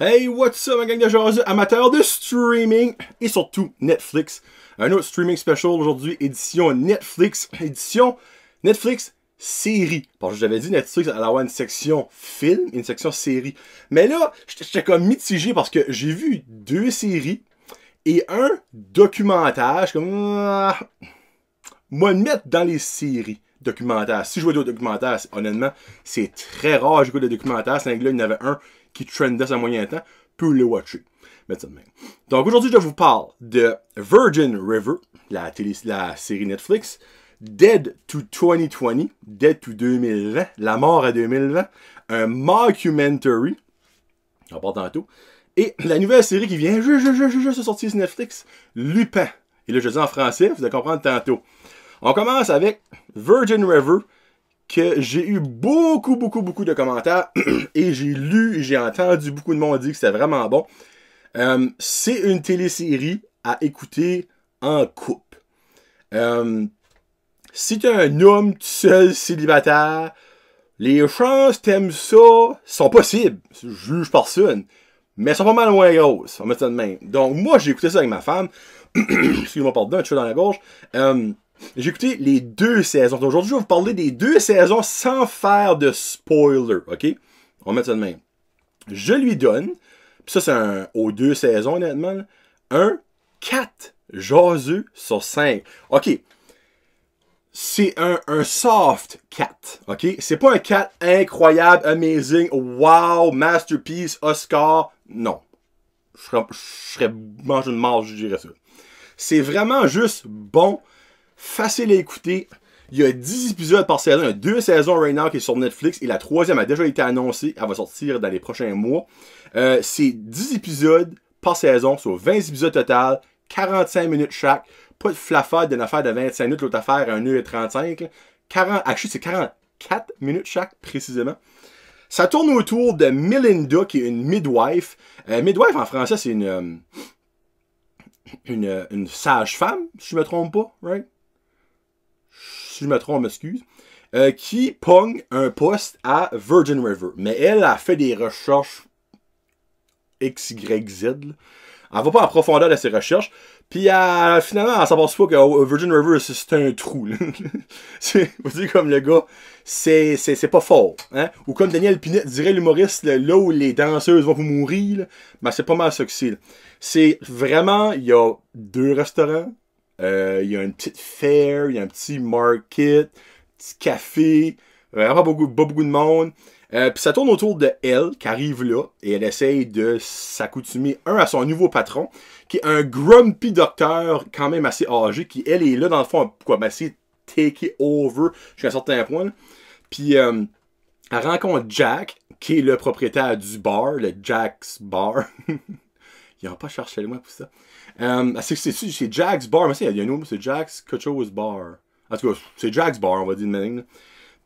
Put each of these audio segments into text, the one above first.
Hey, what's up, ma gang de jaseux, amateurs de streaming et surtout Netflix. Un autre streaming special aujourd'hui, édition Netflix série. Parce que j'avais dit Netflix allait avoir une section film et une section série. Mais là, j'étais comme mitigé parce que j'ai vu deux séries et un documentaire. Je suis comme, moi, me mettre dans les séries documentaires. Si je vois d'autres documentaires, honnêtement, c'est très rare. J'écoute des documentaires. C'est un gars, il y en avait un qui trendait sur un moyen temps, peut le watcher. Mettre ça de même. Donc aujourd'hui, je vous parle de Virgin River, la série Netflix, Dead to 2020, Dead to 2020, La mort à 2020, un mockumentary, j'en parle tantôt, et la nouvelle série qui vient juste de sortir sur Netflix, Lupin. Et là, je dis en français, vous allez comprendre tantôt. On commence avec Virgin River, que j'ai eu beaucoup de commentaires et j'ai lu et j'ai entendu beaucoup de monde dire que c'était vraiment bon. C'est une télésérie à écouter en couple. Si tu es un homme tout seul, célibataire, les chances t'aimes ça sont possibles. Je juge personne. Mais elles sont pas mal moins grosses. On va mettre ça de même. Donc moi, j'ai écouté ça avec ma femme. Excusez-moi, pardon, un cheveu dans la gorge. J'ai écouté les deux saisons. Aujourd'hui, je vais vous parler des deux saisons sans faire de spoiler, ok? On va mettre ça de même. Je lui donne, puis ça c'est aux deux saisons honnêtement, un 4 jaseux sur 5. Ok, c'est un soft 4, ok? C'est pas un 4 incroyable, amazing, wow, masterpiece, Oscar, non. Je serais mange une marge, je dirais ça. C'est vraiment juste bon, facile à écouter. Il y a 10 épisodes par saison. Il y a 2 saisons right now qui est sur Netflix. Et la troisième a déjà été annoncée. Elle va sortir dans les prochains mois. C'est 10 épisodes par saison. Sur 20 épisodes total. 45 minutes chaque. Pas de flafade d'une affaire de 25 minutes. L'autre affaire à 1h35. C'est 44 minutes chaque, précisément. Ça tourne autour de Melinda, qui est une midwife. Midwife, en français, c'est une sage-femme, si je me trompe pas, right? Si je me trompe, m'excuse, qui pogne un poste à Virgin River. Mais elle a fait des recherches X, Y, Z. Là. Elle va pas en profondeur de ses recherches. Puis finalement, elle s'aperçoit que Virgin River, c'est un trou. Vous dire comme le gars, c'est pas fort. Hein? Ou comme Daniel Pinette dirait l'humoriste, là où les danseuses vont vous mourir, ben c'est pas mal ça que c'est. C'est vraiment, il y a 2 restaurants. Il y a une petite fair, il y a un petit market, petit café, vraiment pas beaucoup de monde. Puis ça tourne autour de elle, qui arrive là, et elle essaye de s'accoutumer, à son nouveau patron, qui est un grumpy docteur, quand même assez âgé, qui, elle, est là, dans le fond, assez take over jusqu'à un certain point. Là. Puis elle rencontre Jack, qui est le propriétaire du bar, le Jack's Bar. Ils n'ont pas cherché le mot pour ça. C'est Jack's Bar, mais il y a un nom, c'est Jack's Cocho's Bar. En tout cas, c'est Jack's Bar, on va dire de même.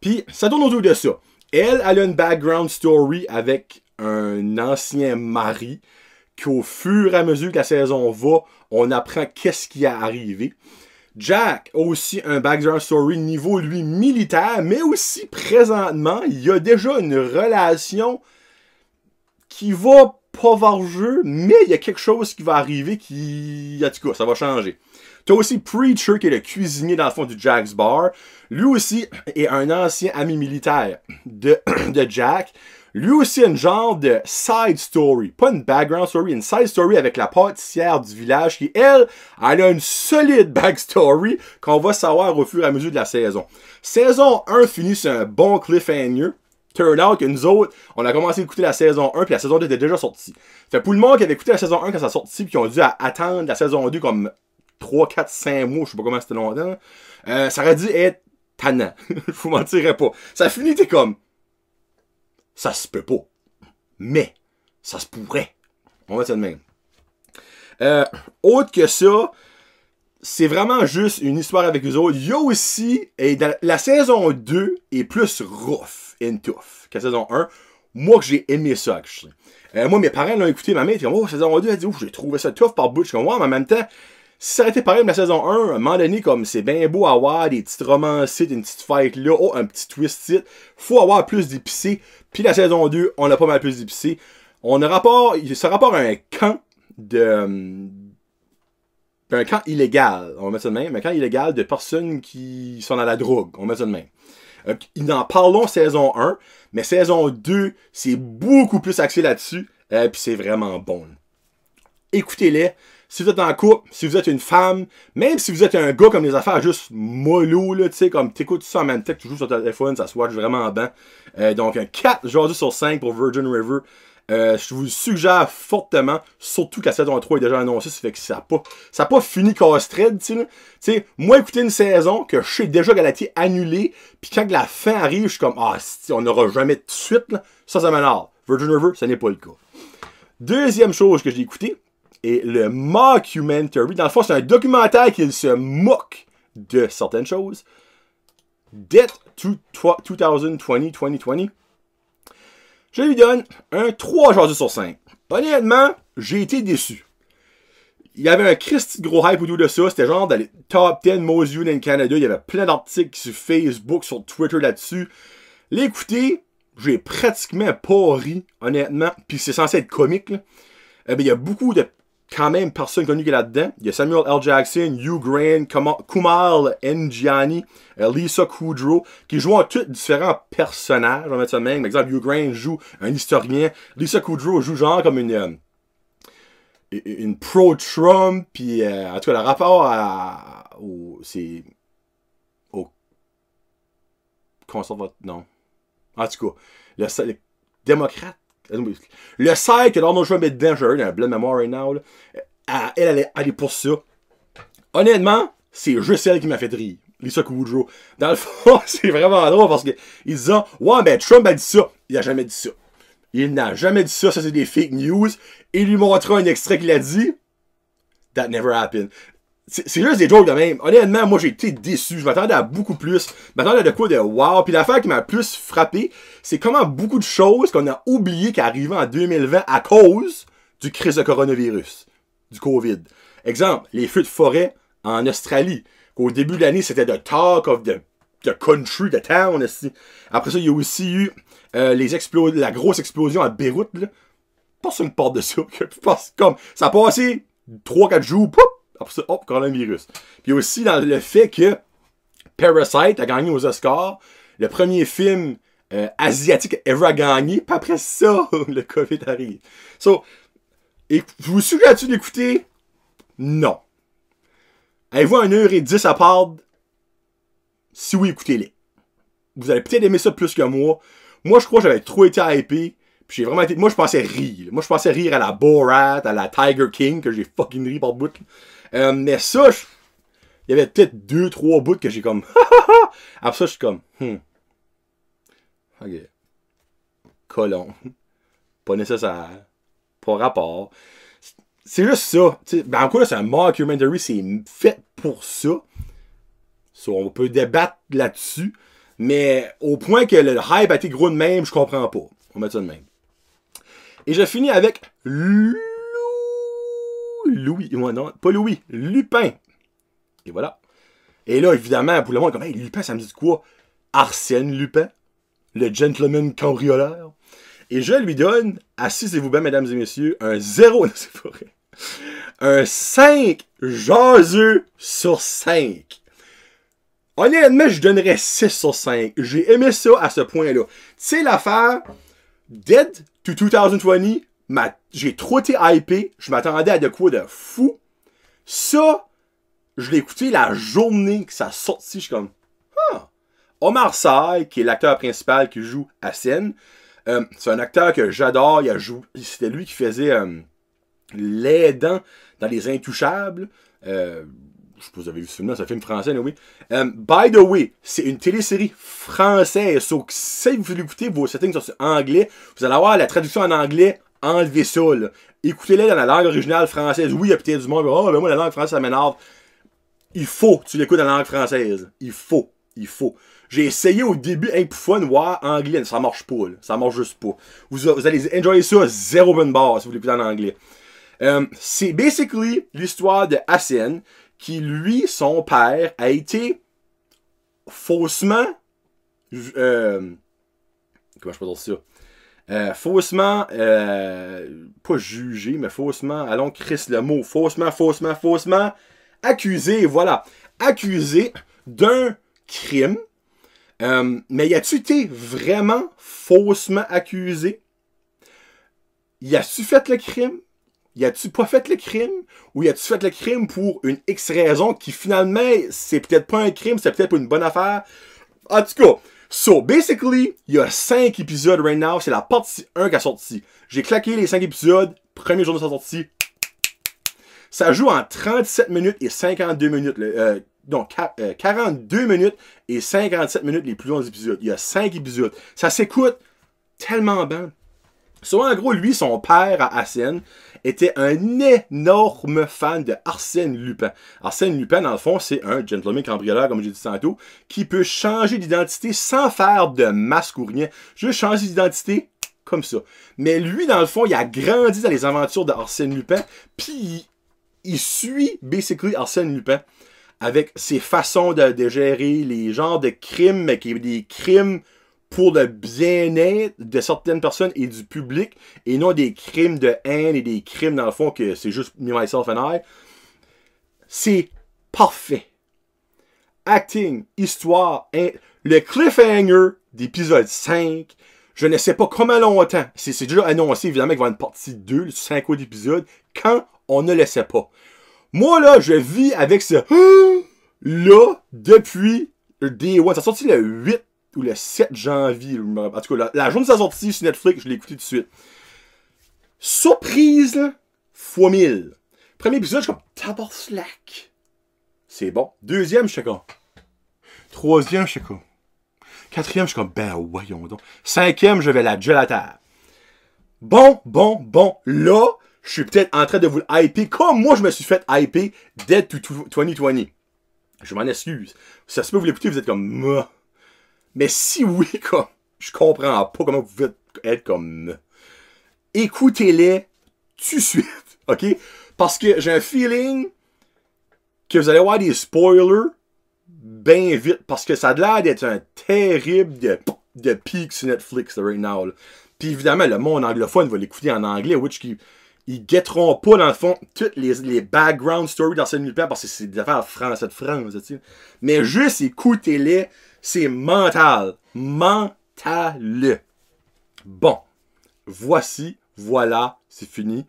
Puis, ça tourne autour de ça. Elle a une background story avec un ancien mari qu'au fur et à mesure que la saison va, on apprend qu'est-ce qui est arrivé. Jack a aussi un background story niveau, lui, militaire, mais aussi, présentement, il y a déjà une relation qui va pas vers le jeu, mais il y a quelque chose qui va arriver qui... En tout cas, ça va changer. T'as aussi Preacher, qui est le cuisinier dans le fond du Jack's Bar. Lui aussi est un ancien ami militaire de Jack. Lui aussi a une genre de side story. Pas une background story, une side story avec la pâtissière du village qui, elle a une solide backstory qu'on va savoir au fur et à mesure de la saison. Saison 1 finit sur un bon cliffhanger. Turn out que nous autres, on a commencé à écouter la saison 1 puis la saison 2 était déjà sortie. Fait pour le monde qui avait écouté la saison 1 quand ça sorti puis qui ont dû attendre la saison 2 comme 3, 4, 5 mois, je sais pas comment c'était longtemps, ça aurait dû être tannant. Je vous mentirais pas. Ça finit, t'es comme, ça se peut pas. Mais, ça se pourrait. On va dire de même. Autre que ça, c'est vraiment juste une histoire avec les autres. Il y a aussi, et la saison 2 est plus rough and tough que la saison 1. Moi, que j'ai aimé ça, actually. Moi, mes parents l'ont écouté, ma mère était comme, oh, saison 2, elle dit, oh, j'ai trouvé ça tough par bout. Je suis comme, ouais, mais en même temps, si ça aurait été pareil de la saison 1, à un moment donné, comme c'est bien beau avoir des petites romances, une petite fight là, oh, un petit twist, faut avoir plus d'épicé. Puis la saison 2, on a pas mal plus d'épicé. ça rapporte à un camp un camp illégal, on va mettre ça de même, un camp illégal de personnes qui sont dans la drogue, on va mettre ça de même. Ils en parlons saison 1, mais saison 2, c'est beaucoup plus axé là-dessus, puis c'est vraiment bon. Écoutez-les. Si vous êtes en couple, si vous êtes une femme, même si vous êtes un gars comme les affaires juste mollo, là, tu sais, comme t'écoutes ça en même temps que tu joues sur ton téléphone, ça se watch vraiment bien. Donc un 4 aujourd'hui sur 5 pour Virgin River. Je vous le suggère fortement, surtout que la saison 3 est déjà annoncée, ça fait que ça a pas fini casse-trade, tu sais. Moi, écouter une saison que je sais déjà qu'elle a été annulée, puis quand la fin arrive, je suis comme, on n'aura jamais de suite, là. Ça m'énerve. Virgin River, ça n'est pas le cas. Deuxième chose que j'ai écouté, et le mockumentary, dans le fond, c'est un documentaire qui se moque de certaines choses. Death 2020. Je lui donne un 3 aujourd'hui sur 5. Honnêtement, j'ai été déçu. Il y avait un Christy de gros hype autour de ça. C'était genre dans les top 10 most viewed in Canada. Il y avait plein d'articles sur Facebook, sur Twitter là-dessus. L'écouter, j'ai pratiquement pas ri, honnêtement. Puis c'est censé être comique, là. Il y a beaucoup de quand même personnes connues qui est là-dedans. Il y a Samuel L. Jackson, Hugh Grant, Kumail Nanjiani, Lisa Kudrow, qui jouent en tous différents personnages, on va mettre ça de même. Par exemple, Hugh Grant joue un historien. Lisa Kudrow joue genre comme une pro-Trump, puis en tout cas, le rapport au conservateur, non. En tout cas, le démocrate. Le site que Donald Trump est dedans, j'ai un blanc de mémoire right now, là, elle est pour ça. Honnêtement, c'est juste elle qui m'a fait rire. Lisa Kudrow. Dans le fond, c'est vraiment drôle parce qu'ils disent ouais, ben Trump a dit ça. Il a jamais dit ça. Il n'a jamais dit ça. Ça, c'est des fake news. Et il lui montrera un extrait qu'il a dit. That never happened. C'est juste des jokes de même. Honnêtement, moi, j'ai été déçu. Je m'attendais à beaucoup plus. Je m'attendais à de quoi de wow. Puis l'affaire qui m'a plus frappé, c'est comment beaucoup de choses qu'on a oubliées qui arrivaient en 2020 à cause du crise de coronavirus. Du COVID. Exemple, les feux de forêt en Australie. Qu'au début de l'année, c'était the talk of the country, the town. Après ça, il y a aussi eu la grosse explosion à Beyrouth. Là. Personne ne parle de ça. Comme, ça a passé 3-4 jours. Poup! Après ça, hop, coronavirus. Puis aussi dans le fait que Parasite a gagné aux Oscars, le premier film asiatique ever à gagner, puis après ça, le COVID arrive. So, et vous suggère-tu d'écouter? Non. Avez-vous 1h10 à perdre? Si oui, écoutez-les. Vous allez peut-être aimer ça plus que moi. Moi, je crois que j'avais trop été hypé. Puis j'ai vraiment été. Moi, je pensais rire. Moi, je pensais rire à la Borat, à la Tiger King, que j'ai fucking ri par bout. Mais ça, il y avait peut-être 2-3 bouts que j'ai comme. Après ça, je suis comme. Ok. Colon. Pas nécessaire. Pas rapport. C'est juste ça. Ben, en quoi, c'est un mockumentary, c'est fait pour ça. So, on peut débattre là-dessus. Mais au point que le hype a été gros de même, je comprends pas. On va mettre ça de même. Et je finis avec Louis. Non, pas Louis. Lupin. Et voilà. Et là, évidemment, pour le monde, comme, hey, Lupin, ça me dit quoi? Arsène Lupin. Le gentleman cambrioleur. Et je lui donne, assisez-vous bien, mesdames et messieurs, un 0, non, c'est pas vrai. Un 5 jaseux sur 5. Honnêtement, je donnerais 6 sur 5. J'ai aimé ça à ce point-là. Tu sais, l'affaire Dead to 2020, j'ai trop été hypé. Je m'attendais à de quoi de fou. Ça, je l'ai écouté la journée que ça sortit. Je suis comme, Omar Sy, qui est l'acteur principal qui joue Hassan. C'est un acteur que j'adore. C'était lui qui faisait l'aidant dans Les Intouchables. Je sais pas si vous avez vu ce film-là, c'est un film français, oui. By the way, c'est une télésérie française. So, si vous l'écoutez, vos settings sont en anglais, vous allez avoir la traduction en anglais, enlevez ça. Écoutez-les dans la langue originale française. Oui, il y a peut-être du monde, ben moi, la langue française, ça m'énerve. Il faut que tu l'écoutes dans la langue française. Il faut. J'ai essayé au début, pour fun, voir anglais. Ça marche pas, là. Ça marche juste pas. Vous allez enjoyer ça, 0 bonne barre, si vous l'écoutez en anglais. C'est basically l'histoire de Hassan, qui, lui, son père, a été faussement... comment je peux dire ça? Faussement, pas jugé, mais faussement, allons Chris le mot, faussement, accusé, voilà, accusé d'un crime. Mais y a-tu été vraiment faussement accusé? Y a-tu fait le crime? Y a-tu pas fait le crime? Ou y a-tu fait le crime pour une X raison qui finalement, c'est peut-être pas un crime, c'est peut-être pas une bonne affaire? En tout cas, so, basically, il y a 5 épisodes right now, c'est la partie 1 qui a sorti. J'ai claqué les 5 épisodes, premier jour de sa sortie. Ça joue en 37 minutes et 52 minutes. Donc, 42 minutes et 57 minutes les plus longs épisodes. Il y a 5 épisodes. Ça s'écoute tellement bien. So, en gros, lui, son père à Arsène, était un énorme fan de Arsène Lupin. Arsène Lupin, dans le fond, c'est un gentleman cambrioleur, comme j'ai dit tantôt, qui peut changer d'identité sans faire de masque ou rien. Juste changer d'identité comme ça. Mais lui, dans le fond, il a grandi dans les aventures d'Arsène Lupin, puis il suit, basically, Arsène Lupin avec ses façons de gérer les genres de crimes, mais qui est des crimes pour le bien-être de certaines personnes et du public, et non des crimes de haine et des crimes, dans le fond, que c'est juste me, myself and I. C'est parfait. Acting, histoire, le cliffhanger d'épisode 5, je ne sais pas comment longtemps. C'est déjà annoncé, évidemment, qu'il va y avoir une partie 2, 5 autres épisodes, quand on ne le sait pas. Moi, là, je vis avec ce là depuis Day One. Ça a sorti le 8 ou le 7 janvier. En tout cas, la journée de sa sortie sur Netflix, je l'ai écouté tout de suite. Surprise, fois 1000. Premier épisode, je suis comme tabarnak. C'est bon. Deuxième, je suis comme. Troisième, je suis comme. Quatrième, je suis comme, ben voyons donc. Cinquième, je vais la gel à terre. Bon. Là, je suis peut-être en train de vous le hyper comme moi je me suis fait hyper Dead to 2020. Je m'en excuse. Si ça se peut vous l'écouter, vous êtes comme moi. Mais si oui, comme, je comprends pas comment vous pouvez être comme écoutez-les tout de suite, ok? Parce que j'ai un feeling que vous allez avoir des spoilers bien vite, parce que ça a l'air d'être un terrible de peak sur Netflix right now. Là. Puis évidemment, le monde anglophone va l'écouter en anglais, which ils guetteront pas, dans le fond, toutes les background stories d'Arsène Lupin, parce que c'est des affaires françaises de France, tu sais. Mais juste écoutez-les, c'est mental. Mental. Bon. Voilà, c'est fini.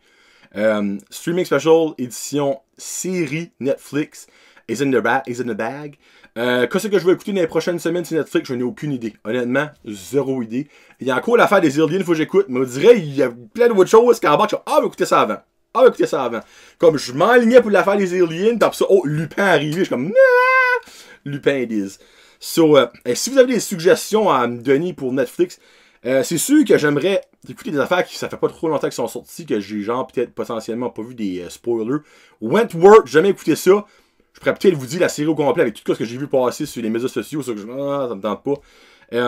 Streaming special, édition série Netflix, is in the bag. Qu'est-ce que je vais écouter dans les prochaines semaines sur Netflix, je n'ai aucune idée. Honnêtement, zéro idée. Il y a encore l'affaire des Aliens, il faut que j'écoute, mais on dirait il y a plein d'autres choses qu'en bas, je vais écouter ça avant. Comme je m'enlignais pour l'affaire des Aliens, puis après ça, Lupin arrivé, je suis comme, nah! Lupin it is. So, si vous avez des suggestions à me donner pour Netflix, c'est sûr que j'aimerais écouter des affaires qui ça fait pas trop longtemps qu'ils sont sorties, que j'ai genre peut-être potentiellement pas vu des spoilers. Wentworth, j'ai jamais écouté ça. Je pourrais peut-être vous dire la série au complet avec tout ce que j'ai vu passer sur les médias sociaux, ça que ça me tente pas.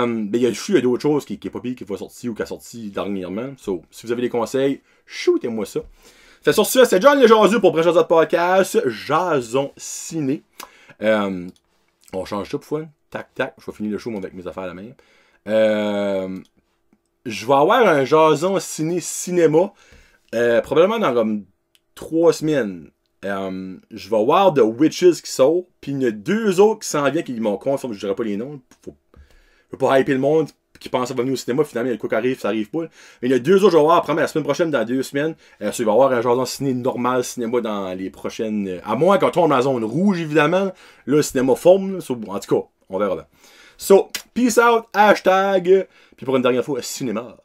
Mais il y a d'autres choses qui est pas pire qui va sortir ou qui a sorti dernièrement. So, si vous avez des conseils, shootez-moi ça. Fait sur ça, c'est John le Jazu pour Prochain Podcast, Jason Ciné. On change ça pour fois. Tac, je vais finir le show avec mes affaires à la main. Je vais avoir un Jason cinéma probablement dans comme 3 semaines. Je vais voir The Witches qui sort, puis il y en a 2 autres qui s'en viennent qui m'ont confirmé, je dirais pas les noms, je veux pas hyper le monde qui pense à venir au cinéma, finalement il y a quoi qui arrive, ça arrive pas. Mais il y en a 2 autres, je vais voir, après la semaine prochaine, dans 2 semaines, il va y avoir un Jason ciné normal cinéma dans les prochaines, à moins qu'on tombe dans la zone rouge évidemment, là le cinéma forme, en tout cas, on verra là. So, peace out, hashtag, puis pour une dernière fois, cinéma.